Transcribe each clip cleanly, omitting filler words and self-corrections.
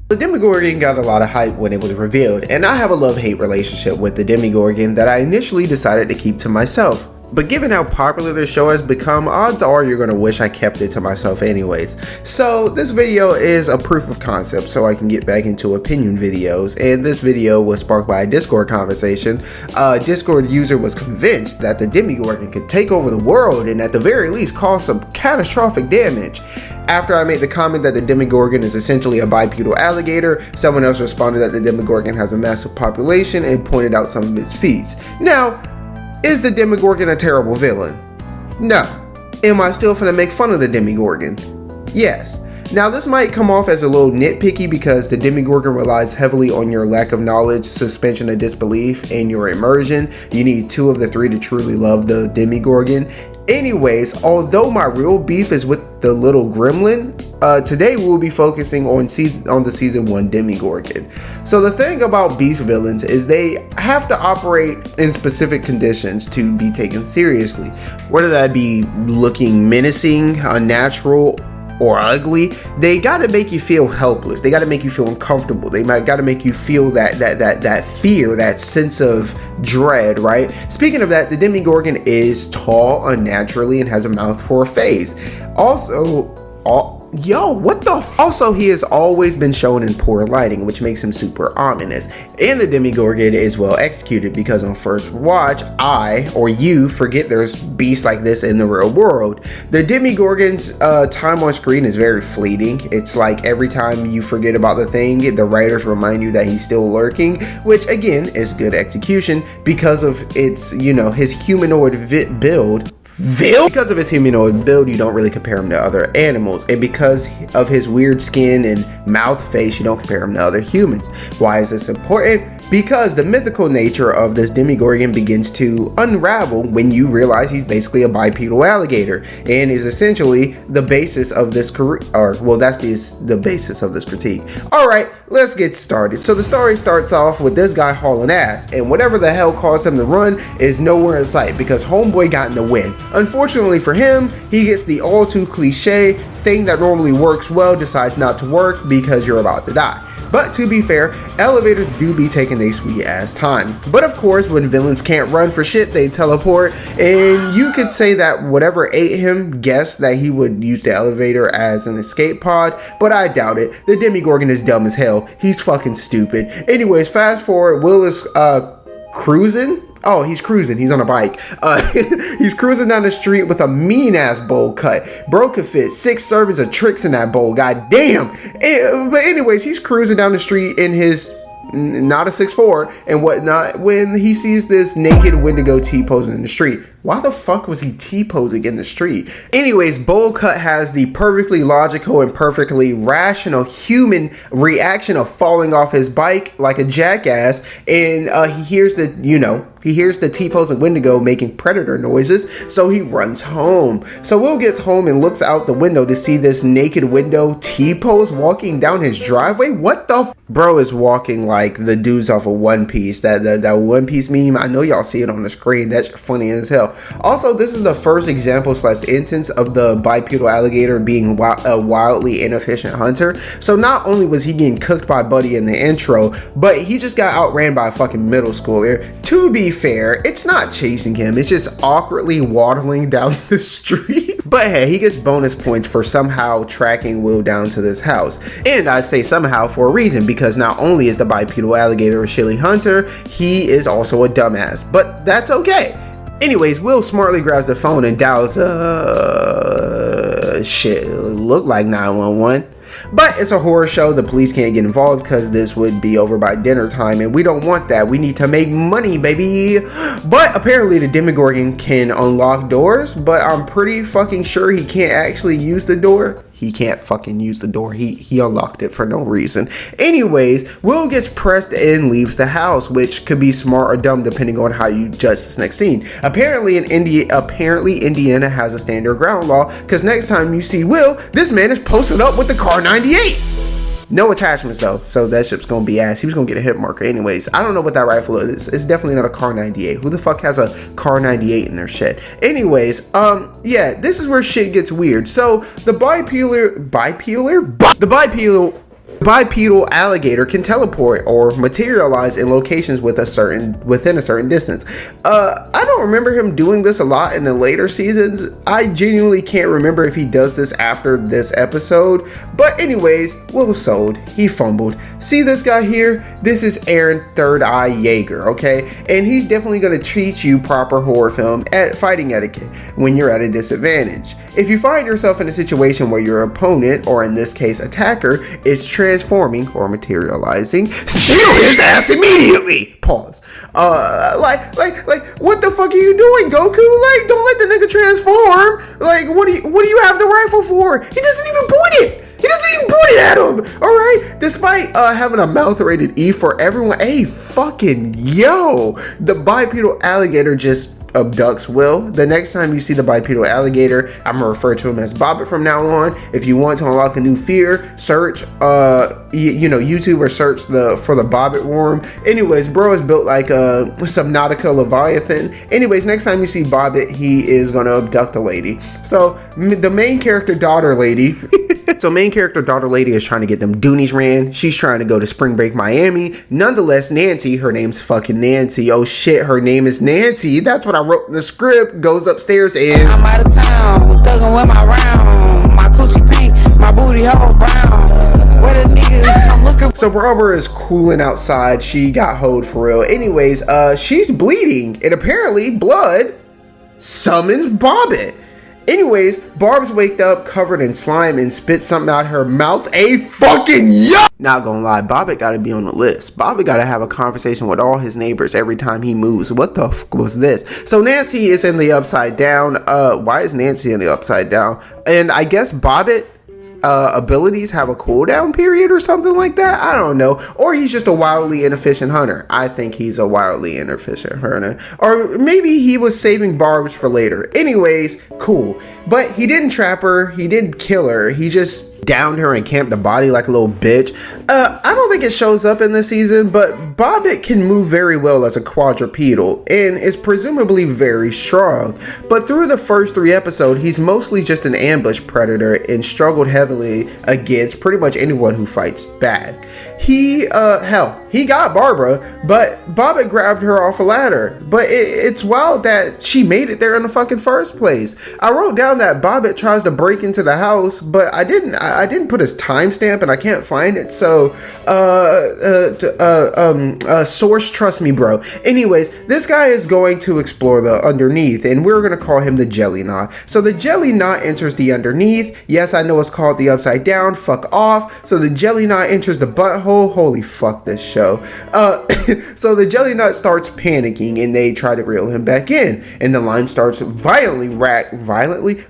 The Demigorgon got a lot of hype when it was revealed, and I have a love-hate relationship with the Demigorgon that I initially decided to keep to myself. But given how popular the show has become, odds are you're gonna wish I kept it to myself anyways. So this video is a proof of concept so I can get back into opinion videos, and this video was sparked by a Discord conversation. A Discord user was convinced that the Demigorgon could take over the world and at the very least cause some catastrophic damage. After I made the comment that the Demigorgon is essentially a bipedal alligator, someone else responded that the Demigorgon has a massive population and pointed out some of its feats. Now, is the Demigorgon a terrible villain? No. Am I still finna make fun of the Demigorgon? Yes. Now this might come off as a little nitpicky because the Demigorgon relies heavily on your lack of knowledge, suspension of disbelief, and your immersion. You need 2 of the 3 to truly love the Demigorgon. Anyways, although my real beef is with the little gremlin, today we'll be focusing on the season 1 Demigorgon. So the thing about beast villains is they have to operate in specific conditions to be taken seriously. Whether that be looking menacing, unnatural, or ugly, they gotta make you feel helpless. They gotta make you feel uncomfortable. They gotta make you feel that fear, that sense of dread, right? Speaking of that, the Demigorgon is tall unnaturally and has a mouth for a face. Also, Also, he has always been shown in poor lighting, which makes him super ominous. And the Demigorgon is well executed because on first watch, I, or you, forget there's beasts like this in the real world. The Demigorgon's time on screen is very fleeting. It's like every time you forget about the thing, the writers remind you that he's still lurking, which again is good execution because of its, his humanoid build. Because of his humanoid build, you don't really compare him to other animals, and because of his weird skin and mouth face, you don't compare him to other humans. Why is this important? Because the mythical nature of this Demigorgon begins to unravel when you realize he's basically a bipedal alligator and is essentially the basis of this the basis of this critique. Alright, let's get started. So the story starts off with this guy hauling ass, and whatever the hell caused him to run is nowhere in sight because homeboy got in the wind. Unfortunately for him, he gets the all too cliche thing that normally works well decides not to work because you're about to die. But to be fair, elevators do be taking a sweet ass time. But of course, when villains can't run for shit, they teleport, and you could say that whatever ate him guessed that he would use the elevator as an escape pod, but I doubt it. The Demigorgon is dumb as hell. He's fucking stupid. Anyways, fast forward, Will is cruising. Oh, he's cruising. He's on a bike. He's cruising down the street with a mean-ass bowl cut. Bro could fit 6 servings of tricks in that bowl. God damn. But anyways, he's cruising down the street in his not a 6'4" and whatnot when he sees this naked Wendigo T-posing in the street. Why the fuck was he T-posing in the street? Anyways, Bowl Cut has the perfectly logical and perfectly rational human reaction of falling off his bike like a jackass, and he hears the T-posing Wendigo making predator noises, so he runs home. So Will gets home and looks out the window to see this naked Wendigo T-pose walking down his driveway. What the bro is walking like the dudes off of One Piece. That One Piece meme, I know y'all see it on the screen. That's funny as hell. Also, this is the first example / instance of the bipedal alligator being a wildly inefficient hunter. So not only was he getting cooked by Buddy in the intro, but he just got outran by a fucking middle schooler. To be fair, it's not chasing him, it's just awkwardly waddling down the street. But hey, he gets bonus points for somehow tracking Will down to this house. And I say somehow for a reason, because not only is the bipedal alligator a shilly hunter, he is also a dumbass. But that's okay. Anyways, Will smartly grabs the phone and dials, shit, look like 911. But it's a horror show, the police can't get involved because this would be over by dinner time, and we don't want that. We need to make money, baby. But apparently the Demigorgon can unlock doors, but I'm pretty fucking sure he can't actually use the door. He can't fucking use the door. He unlocked it for no reason. Anyways, Will gets pressed and leaves the house, which could be smart or dumb depending on how you judge this next scene. Apparently Indiana has a stand your ground law, because next time you see Will, this man is posted up with the car 98. No attachments though, so that ship's gonna be ass. He was gonna get a hit marker anyways. I don't know what that rifle is. It's definitely not a car 98. Who the fuck has a car 98 in their shit? Anyways, yeah, this is where shit gets weird. So the bipedal Bipedal alligator can teleport or materialize in locations within a certain distance. I don't remember him doing this a lot in the later seasons. I genuinely can't remember if he does this after this episode. But anyways, Will sold. He fumbled. See this guy here? This is Aaron Third Eye Yeager, okay? And he's definitely going to teach you proper horror film at fighting etiquette when you're at a disadvantage. If you find yourself in a situation where your opponent, or in this case attacker, is transforming or materializing, steal his ass immediately. Pause. What the fuck are you doing, Goku? Like, don't let the nigga transform. Like, what do you have the rifle for? He doesn't even point it. He doesn't even point it at him. All right. Despite having a mouth rated E for everyone, hey, fucking yo, the bipedal alligator just abducts Will. The next time you see the bipedal alligator, I'm gonna refer to him as Bobbit from now on. If you want to unlock a new fear, search YouTube or search for the Bobbit worm. Anyways, bro is built like a Subnautica Leviathan. Anyways, next time you see Bobbit, he is gonna abduct a lady. So the main character daughter lady main character daughter lady is trying to get them Doonies ran. She's trying to go to Spring Break Miami. Nonetheless, Nancy, her name's fucking Nancy. Oh shit, her name is Nancy. That's what I wrote in the script. Goes upstairs and I'm out of town, thugging with my round. My coochie pink, my booty hole brown. Where the niggas I'm looking. So Barbara is cooling outside. She got hoed for real. Anyways, she's bleeding, and apparently blood summons Bobbit. Anyways, Barb's waked up covered in slime and spit something out her mouth. A fucking yuck! Not gonna lie, Bobbit gotta be on the list. Bobbit gotta have a conversation with all his neighbors every time he moves. What the fuck was this? So Nancy is in the upside down. Why is Nancy in the upside down? And I guess Bobbit abilities have a cooldown period or something like that. I don't know. Or he's just a wildly inefficient hunter. I think he's a wildly inefficient hunter. Or maybe he was saving Barbs for later. Anyways, cool. But he didn't trap her. He didn't kill her. He just downed her and camped the body like a little bitch. I don't think it shows up in this season, but Bobbit can move very well as a quadrupedal and is presumably very strong. But through the first 3 episodes, he's mostly just an ambush predator and struggled heavily against pretty much anyone who fights back. He got Barbara, but Bobbit grabbed her off a ladder. But it's wild that she made it there in the fucking first place. I wrote down that Bobbit tries to break into the house, but I didn't put his timestamp and I can't find it. So, source, trust me, bro. Anyways, this guy is going to explore the underneath, and we're gonna call him the Jelly Knot. So the Jelly Knot enters the underneath. Yes, I know it's called the upside down. Fuck off. So the Jelly Knot enters the butthole. Holy fuck this show. So the Jelly Knot starts panicking, and they try to reel him back in, and the line starts violently ragdolling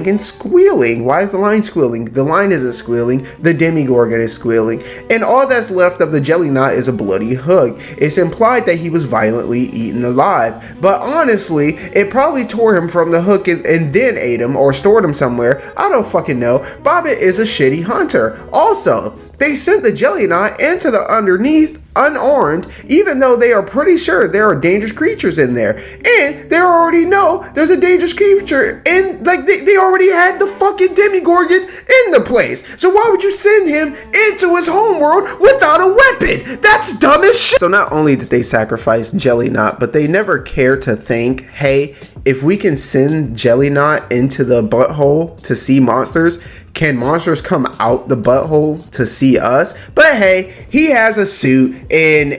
and squealing. Why is the line squealing? The line isn't squealing. The Demigorgon is squealing, and all that's left of the Jelly Knot is a bloody hook. It's implied that he was violently eaten alive, but honestly, it probably tore him from the hook and then ate him or stored him somewhere. I don't fucking know. Bobbit is a shitty hunter. Also, they sent the Jelly Knot into the underneath unarmed, even though they are pretty sure there are dangerous creatures in there. And they already know there's a dangerous creature, and like they already had the fucking Demigorgon in the place. So why would you send him into his homeworld without a weapon? That's dumb as shit. So not only did they sacrifice Jelly Knot, but they never care to think, hey, if we can send Jelly Knot into the butthole to see monsters, can monsters come out the butthole to see us? But hey, he has a suit, and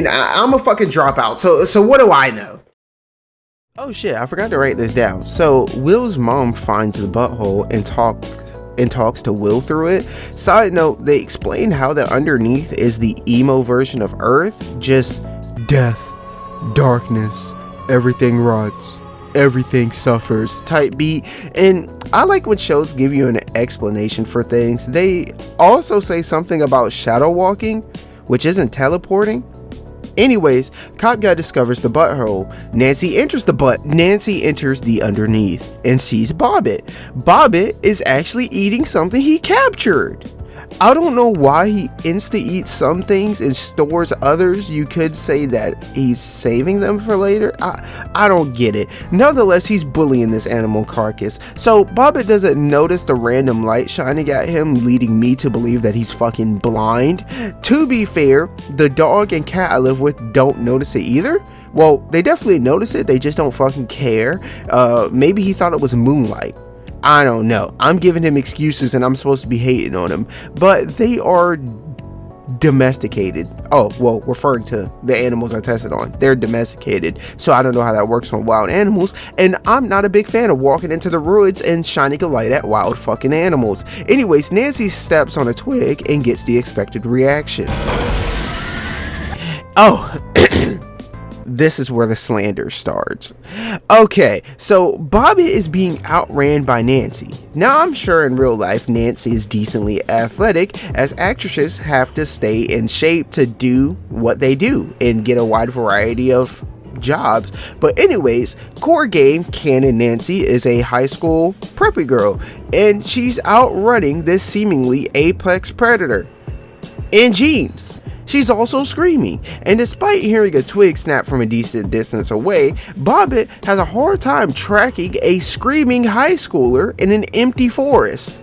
I'm a fucking dropout. So what do I know? Oh shit, I forgot to write this down. So Will's mom finds the butthole and talks to Will through it. Side note, they explain how the underneath is the emo version of Earth. Just death, darkness, everything rots, everything suffers type beat. And I like when shows give you an explanation for things. They also say something about shadow walking, which isn't teleporting. Anyways, cop guy discovers the butthole. Nancy enters the underneath and sees Bobbit. Bobbit is actually eating something he captured. I don't know why he insta-eats some things and stores others. You could say that he's saving them for later. I don't get it. Nonetheless, he's bullying this animal carcass. So Bobbit doesn't notice the random light shining at him, leading me to believe that he's fucking blind. To be fair, the dog and cat I live with don't notice it either. Well, they definitely notice it, they just don't fucking care. Maybe he thought it was moonlight. I don't know. I'm giving him excuses and I'm supposed to be hating on him. But they are domesticated. Oh, well, referring to the animals I tested on. They're domesticated. So I don't know how that works on wild animals. And I'm not a big fan of walking into the woods and shining a light at wild fucking animals. Anyways, Nancy steps on a twig and gets the expected reaction. Oh, this is where the slander starts. Okay, so Bobbit is being outran by Nancy. Now, I'm sure in real life, Nancy is decently athletic, as actresses have to stay in shape to do what they do and get a wide variety of jobs. But anyways, core game canon Nancy is a high school preppy girl, and she's outrunning this seemingly apex predator in jeans. She's also screaming, and despite hearing a twig snap from a decent distance away, Bobbit has a hard time tracking a screaming high schooler in an empty forest.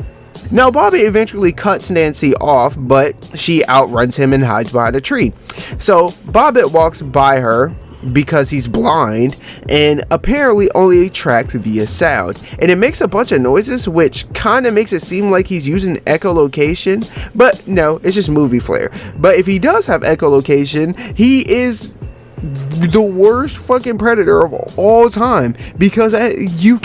Now, Bobbit eventually cuts Nancy off, but she outruns him and hides behind a tree. So Bobbit walks by her because he's blind and apparently only tracks via sound, and it makes a bunch of noises, which kind of makes it seem like he's using echolocation, but no, it's just movie flair. But if he does have echolocation, he is the worst fucking predator of all time, because you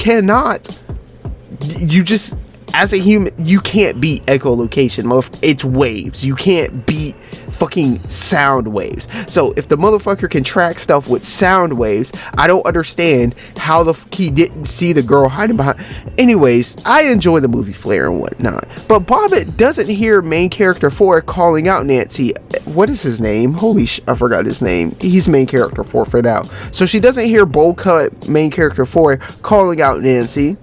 just, as a human, you can't beat echolocation. It's waves. You can't beat fucking sound waves. So if the motherfucker can track stuff with sound waves, I don't understand how he didn't see the girl hiding behind. Anyways, I enjoy the movie flair and whatnot, but Bobbit doesn't hear main character 4 calling out Nancy. What is his name? I forgot his name. He's main character 4 for now. So she doesn't hear bowl cut main character 4 calling out Nancy.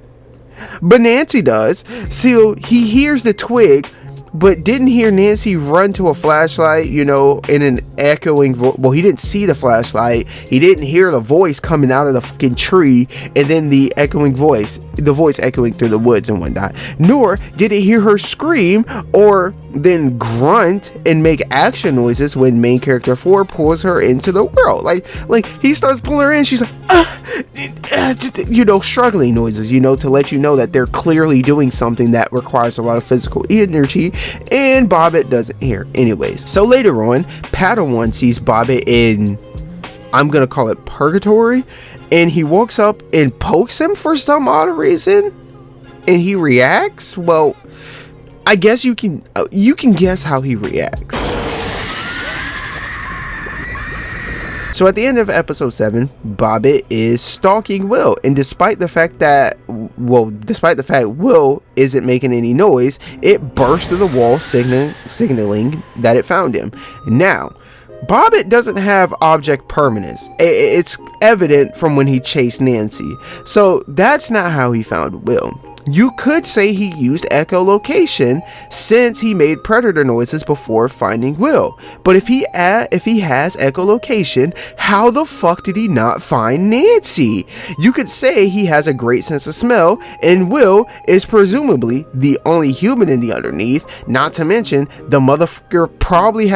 But Nancy does. So he hears the twig, but didn't hear Nancy run to a flashlight, in an echoing well, he didn't see the flashlight. He didn't hear the voice coming out of the fucking tree, and then the voice echoing through the woods and whatnot. Nor did he hear her scream or then grunt and make action noises when main character 4 pulls her into the world. Like he starts pulling her in, she's like, struggling noises, to let you know that they're clearly doing something that requires a lot of physical energy, and Bobbit doesn't hear. Anyways, so later on, Padawan sees Bobbit in, I'm gonna call it purgatory, and he walks up and pokes him for some odd reason, and he reacts. Well, I guess you can guess how he reacts. So at the end of episode 7, Bobbit is stalking Will, and despite the fact Will isn't making any noise, it burst through the wall, signaling that it found him. Now, Bobbit doesn't have object permanence. It's evident from when he chased Nancy. So that's not how he found Will. You could say he used echolocation, since he made predator noises before finding Will. But if he has echolocation, how the fuck did he not find Nancy? You could say he has a great sense of smell, and Will is presumably the only human in the underneath. Not to mention, the motherfucker probably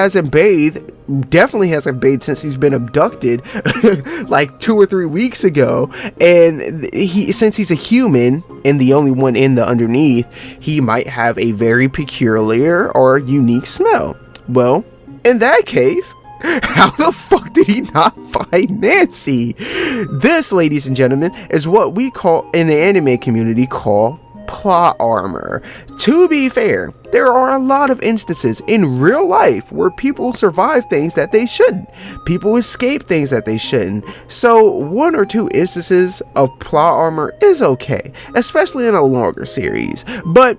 definitely hasn't bathed since he's been abducted like 2 or 3 weeks ago, and since he's a human and the only one in the underneath, he might have a very peculiar or unique smell. Well, in that case, how the fuck did he not find Nancy? This, ladies and gentlemen, is what we in the anime community call plot armor. To be fair, there are a lot of instances in real life where people survive things that they shouldn't. People escape things that they shouldn't. So 1 or 2 instances of plot armor is okay, especially in a longer series. But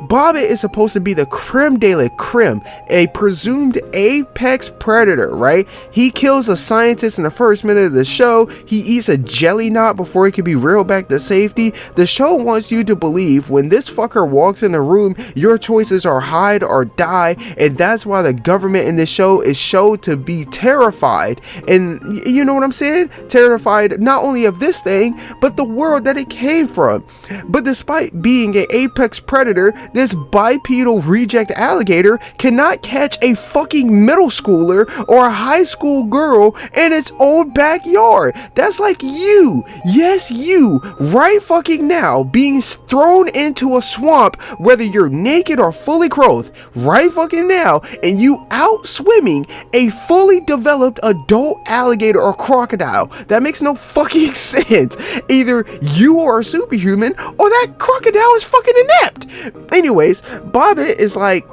Bobbit is supposed to be the creme de la creme, a presumed apex predator, right? He kills a scientist in the first minute of the show. He eats a jelly knot before he can be reeled back to safety. The show wants you to believe when this fucker walks in the room, your choices are hide or die, and that's why the government in this show is shown to be terrified. And you know what I'm saying? Terrified not only of this thing, but the world that it came from. But despite being an apex predator, this bipedal reject alligator cannot catch a fucking middle schooler or a high school girl in its own backyard. That's like you, yes you, right fucking now, being thrown into a swamp, whether you're naked or fully clothed, right fucking now, and you out swimming a fully developed adult alligator or crocodile. That makes no fucking sense. Either you are a superhuman or that crocodile is fucking inept. Anyways, Bobbit is like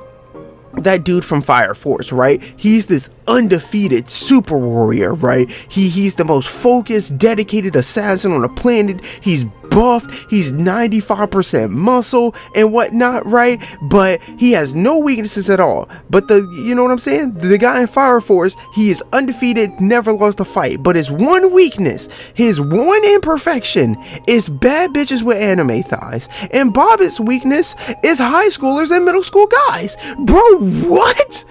that dude from Fire Force, right? He's this undefeated super warrior, right? He's the most focused, dedicated assassin on the planet. He's buffed, he's 95% muscle and whatnot, right? But he has no weaknesses at all. But you know what I'm saying? The guy in Fire Force, he is undefeated, never lost a fight. But his one weakness, his one imperfection is bad bitches with anime thighs. And Bobbit's weakness is high schoolers and middle school guys. Bro, what?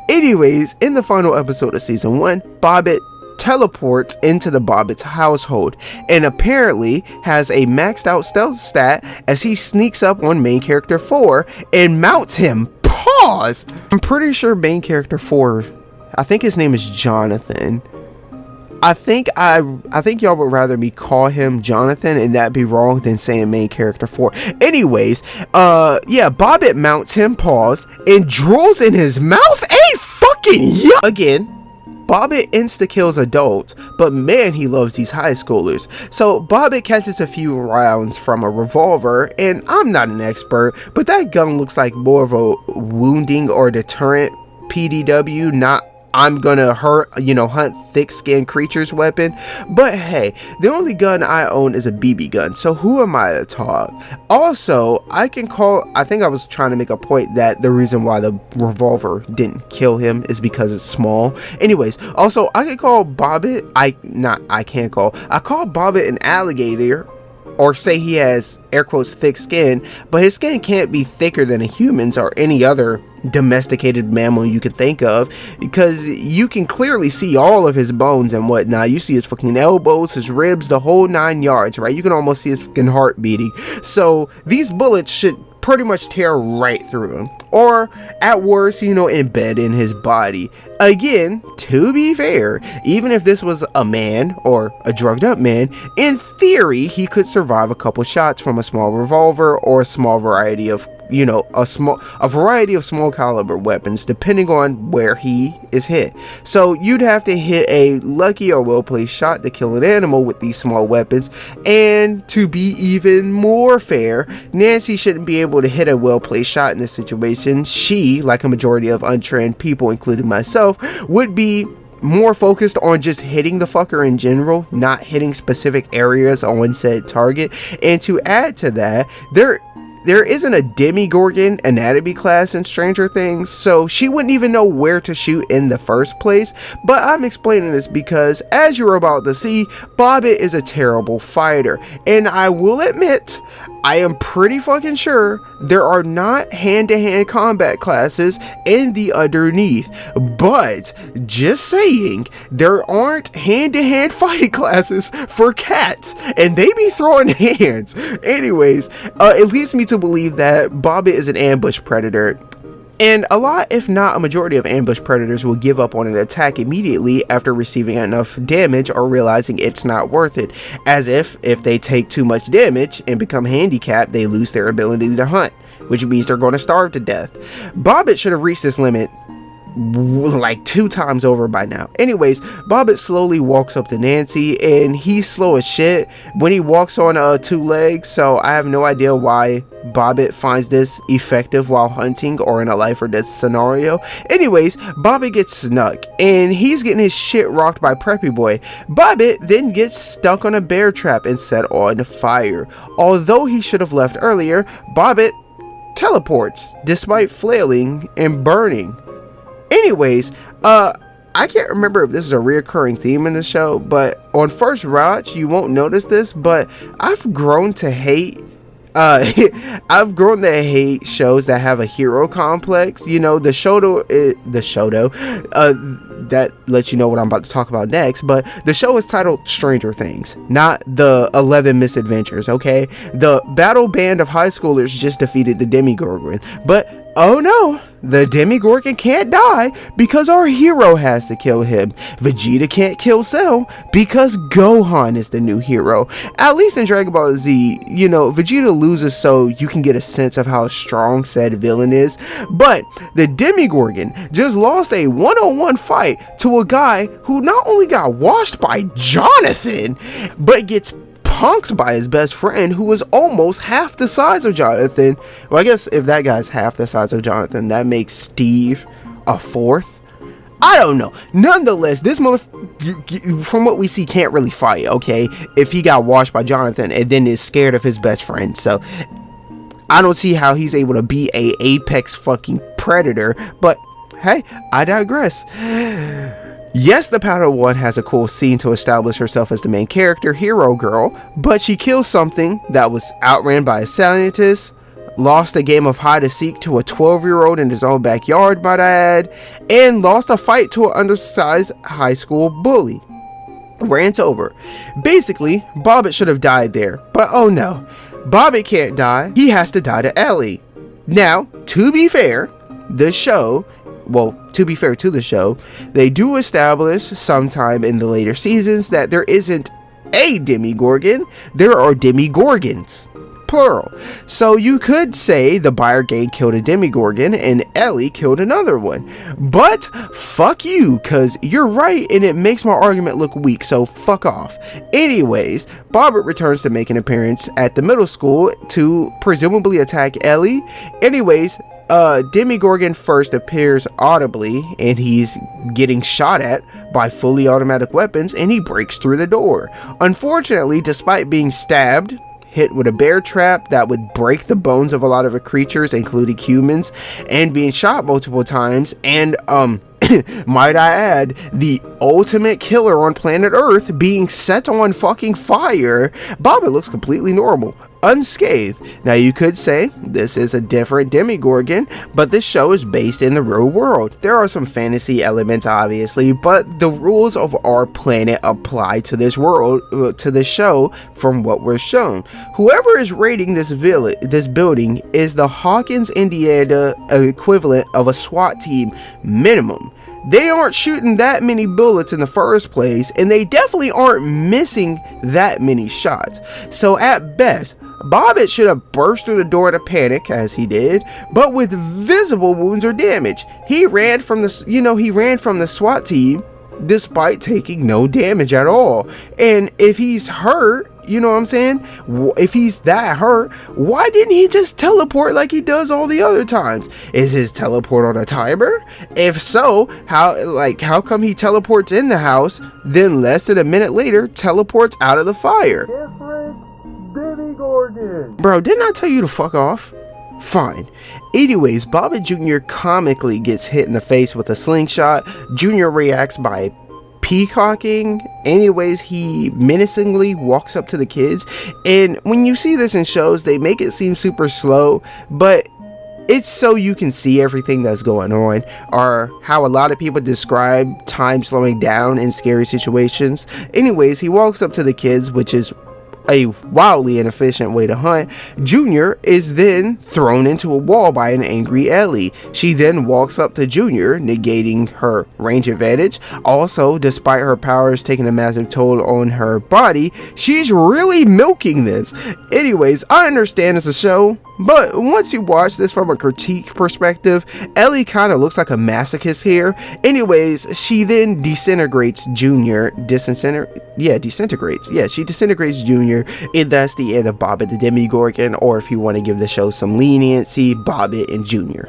Anyways, in the final episode of season 1, Bobbit teleports into the Bobbit's household and apparently has a maxed out stealth stat as he sneaks up on main character 4 and mounts him. Pause. I'm pretty sure main character 4, I think his name is Johnathan. I think y'all would rather me call him Johnathan and that be wrong than saying main character 4. Anyways, yeah, Bobbit mounts him, pause, and drools in his mouth. Ain't fucking yuck. Again, Bobbit insta-kills adults, but man, he loves these high schoolers. So Bobbit catches a few rounds from a revolver, and I'm not an expert, but that gun looks like more of a wounding or deterrent PDW, not I'm gonna hunt thick-skinned creatures weapon. But hey, the only gun I own is a BB gun, so who am I to talk? Also, I think I was trying to make a point that the reason why the revolver didn't kill him is because it's small. Anyways, also I can call Bobbit, I call Bobbit an alligator, or say he has air quotes thick skin, but his skin can't be thicker than a human's or any other domesticated mammal you could think of, because you can clearly see all of his bones and whatnot. You see his fucking elbows, his ribs, the whole 9 yards, right? You can almost see his fucking heart beating. So these bullets should pretty much tear right through him, or at worst, embed in his body. Again, to be fair, even if this was a man or a drugged up man, in theory he could survive a couple shots from a small revolver or a small variety of a variety of small caliber weapons depending on where he is hit. So you'd have to hit a lucky or well placed shot to kill an animal with these small weapons. And to be even more fair, Nancy shouldn't be able to hit a well placed shot in this situation. She, like a majority of untrained people including myself, would be more focused on just hitting the fucker in general, not hitting specific areas on said target. And to add to that, there isn't a Demigorgon anatomy class in Stranger Things, so she wouldn't even know where to shoot in the first place. But I'm explaining this because, as you're about to see, Bobbit is a terrible fighter. And I will admit, I am pretty fucking sure there are not hand-to-hand combat classes in the underneath. But, just saying, there aren't hand-to-hand fighting classes for cats. And they be throwing hands. Anyways, it leads me to believe that Bobbit is an ambush predator. And a lot, if not a majority of ambush predators will give up on an attack immediately after receiving enough damage or realizing it's not worth it. As if they take too much damage and become handicapped, they lose their ability to hunt, which means they're going to starve to death. Bobbit should have reached this limit like 2 times over by now. Anyways, Bobbit slowly walks up to Nancy, and he's slow as shit when he walks on 2 legs, so I have no idea why Bobbit finds this effective while hunting or in a life or death scenario. Anyways, Bobbit gets snuck, and he's getting his shit rocked by Preppy Boy. Bobbit then gets stuck on a bear trap and set on fire. Although he should have left earlier, Bobbit teleports despite flailing and burning. Anyways, I can't remember if this is a reoccurring theme in the show, but on first watch you won't notice this, but I've grown to hate shows that have a hero complex. You know, the show that lets you know what I'm about to talk about next, but the show is titled Stranger Things, not the 11 Misadventures, okay? The battle band of high schoolers just defeated the Demigorgon, but oh no, the Demigorgon can't die because our hero has to kill him. Vegeta can't kill Cell because Gohan is the new hero. At least in Dragon Ball Z, you know, Vegeta loses so you can get a sense of how strong said villain is. But the Demigorgon just lost a one-on-one fight to a guy who not only got washed by Johnathan, but gets punked by his best friend who was almost half the size of Johnathan. Well, I guess if that guy's half the size of Johnathan, that makes Steve a fourth. I don't know. Nonetheless, this from what we see, can't really fight, okay? If he got washed by Johnathan and then is scared of his best friend. So I don't see how he's able to be a apex fucking predator. But hey, I digress. Yes, the Padawan has a cool scene to establish herself as the main character, Hero Girl, but she kills something that was outran by a scientist, lost a game of hide-and-seek to a 12-year-old in his own backyard, might I add, and lost a fight to an undersized high school bully. Rant over. Basically, Bobbit should have died there, but oh no, Bobbit can't die, he has to die to Ellie. Now, to be fair, the show, to be fair to the show, they do establish sometime in the later seasons that there isn't a Demigorgon, there are Demigorgons, plural. So you could say the Buyer gang killed a Demigorgon and Ellie killed another one. But fuck you, cause you're right and it makes my argument look weak, so fuck off. Anyways, Bobbert returns to make an appearance at the middle school to presumably attack Ellie. Anyways, Demigorgon first appears audibly and he's getting shot at by fully automatic weapons and he breaks through the door. Unfortunately, despite being stabbed, hit with a bear trap that would break the bones of a lot of the creatures, including humans, and being shot multiple times, and might I add, the ultimate killer on planet Earth being set on fucking fire, Bobbit looks completely normal, unscathed. Now you could say this is a different Demigorgon, but this show is based in the real world. There are some fantasy elements obviously, but the rules of our planet apply to this world, to this show from what we're shown. Whoever is raiding this building is the Hawkins, Indiana equivalent of a SWAT team minimum. They aren't shooting that many bullets in the first place, and they definitely aren't missing that many shots. So at best, Bobbit should have burst through the door in a panic, as he did, but with visible wounds or damage. He ran from the SWAT team despite taking no damage at all. And if he's hurt, you know what I'm saying? If he's that hurt, why didn't he just teleport like he does all the other times? Is his teleport on a timer? If so, how come he teleports in the house, then less than a minute later teleports out of the fire? Different Demigorgon. Bro, didn't I tell you to fuck off? Fine. Anyways, Bobbit Jr. comically gets hit in the face with a slingshot. Jr. reacts by peacocking. Anyways, he menacingly walks up to the kids, and when you see this in shows, they make it seem super slow, but it's so you can see everything that's going on, or how a lot of people describe time slowing down in scary situations. Anyways, he walks up to the kids, which is a wildly inefficient way to hunt. Junior is then thrown into a wall by an angry Ellie. She then walks up to Junior, negating her range advantage. Also, despite her powers taking a massive toll on her body, she's really milking this. Anyways, I understand it's a show, but once you watch this from a critique perspective, Ellie kind of looks like a masochist here. Anyways, she then disintegrates Junior. Disintegrates. Yeah, she disintegrates Junior, and that's the end of Bobbit the Demigorgon, or if you want to give the show some leniency, Bobbit and Junior.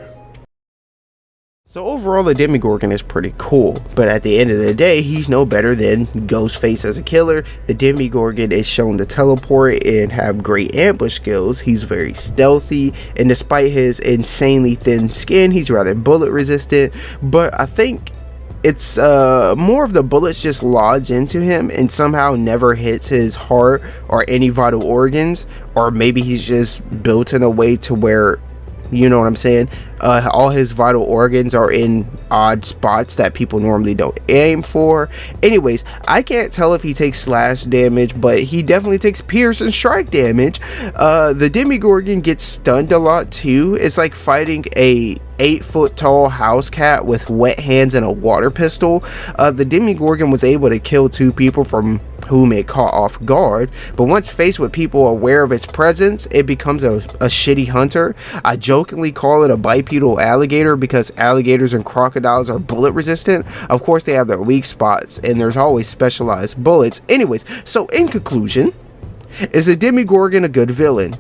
So overall, the Demigorgon is pretty cool, but at the end of the day, he's no better than Ghostface as a killer. The Demigorgon is shown to teleport and have great ambush skills. He's very stealthy, and despite his insanely thin skin, he's rather bullet resistant, but I think it's more of the bullets just lodge into him and somehow never hits his heart or any vital organs, or maybe he's just built in a way to where, you know what I'm saying, all his vital organs are in odd spots that people normally don't aim for. Anyways, I can't tell if he takes slash damage, but he definitely takes pierce and strike damage. The Demigorgon gets stunned a lot too. It's like fighting a 8-foot tall house cat with wet hands and a water pistol. The Demigorgon was able to kill 2 people from whom it caught off guard, but once faced with people aware of its presence, it becomes a shitty hunter. I jokingly call it a bipedal alligator because alligators and crocodiles are bullet resistant. Of course, they have their weak spots, and there's always specialized bullets. Anyways, so in conclusion, is the Demigorgon a good villain?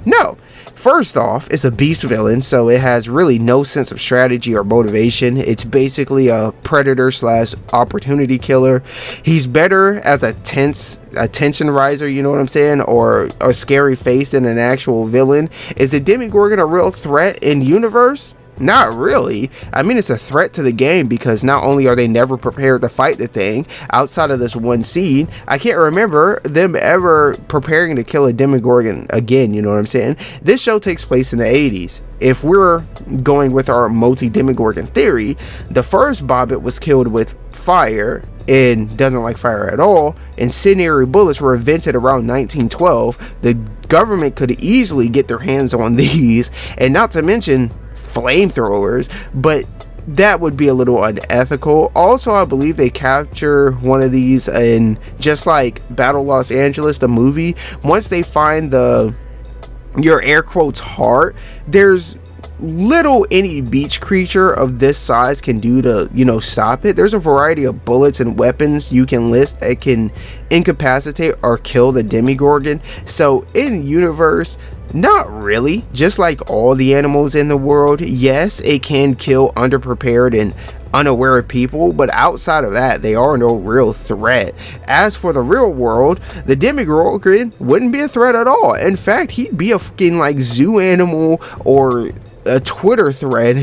No. First off, it's a beast villain, so it has really no sense of strategy or motivation. It's basically a predator slash opportunity killer. He's better as a tension riser, you know what I'm saying, or a scary face than an actual villain. Is the Demigorgon a real threat in universe? Not really. I mean, it's a threat to the game because not only are they never prepared to fight the thing, outside of this one scene, I can't remember them ever preparing to kill a Demigorgon again, you know what I'm saying? This show takes place in the 80s. If we're going with our multi-Demigorgon theory, the first Bobbit was killed with fire and doesn't like fire at all. Incendiary bullets were invented around 1912. The government could easily get their hands on these, and not to mention flamethrowers, but that would be a little unethical. Also, I believe they capture one of these in just like Battle Los Angeles, the movie. Once they find your air quotes heart, there's little any beach creature of this size can do to, you know, stop it. There's a variety of bullets and weapons you can list that can incapacitate or kill the Demigorgon. So in universe, not really. Just like all the animals in the world, yes, it can kill underprepared and unaware people, but outside of that, they are no real threat. As for the real world, the Demigorgon wouldn't be a threat at all. In fact, he'd be a fucking like zoo animal or a Twitter thread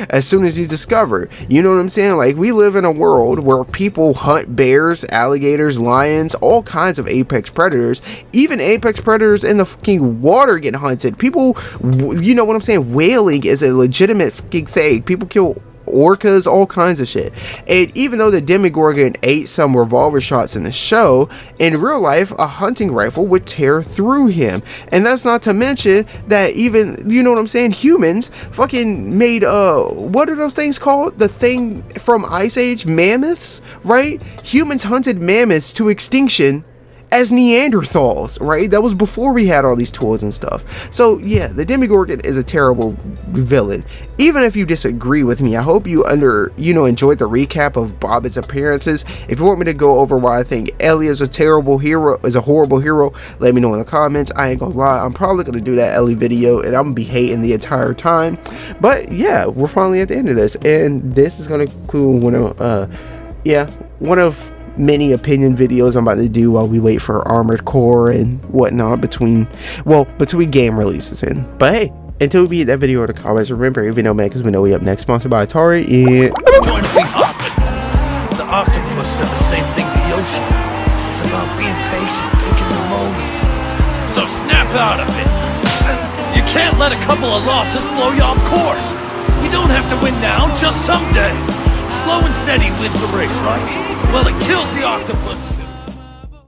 as soon as he's discovered. You know what I'm saying? Like, we live in a world where people hunt bears, alligators, lions, all kinds of apex predators. Even apex predators in the fucking water get hunted. People, you know what I'm saying? Whaling is a legitimate fucking thing. People kill orcas, all kinds of shit. And even though the Demigorgon ate some revolver shots in the show, in real life a hunting rifle would tear through him. And that's not to mention that even, you know what I'm saying, humans fucking made what are those things called, the thing from Ice Age, mammoths, right? Humans hunted mammoths to extinction as Neanderthals, right? That was before we had all these tools and stuff. So yeah, the Demigorgon is a terrible villain. Even if you disagree with me, I hope you enjoyed the recap of Bobbit's appearances. If you want me to go over why I think Ellie is a horrible hero, let me know in the comments. I ain't gonna lie, I'm probably gonna do that Ellie video and I'm gonna be hating the entire time. But yeah, we're finally at the end of this, and this is gonna include one of many opinion videos I'm about to do while we wait for Armored Core and whatnot between game releases in. But hey, until we beat that video or the comments, remember, even though man, because we know we up next, sponsored by Atari, and join to be hopping. The octopus said the same thing to Yoshi. It's about being patient, picking the moment. So snap out of it. You can't let a couple of losses blow you off course. You don't have to win now, just someday. Slow and steady wins the race, right? Well, it kills the octopus.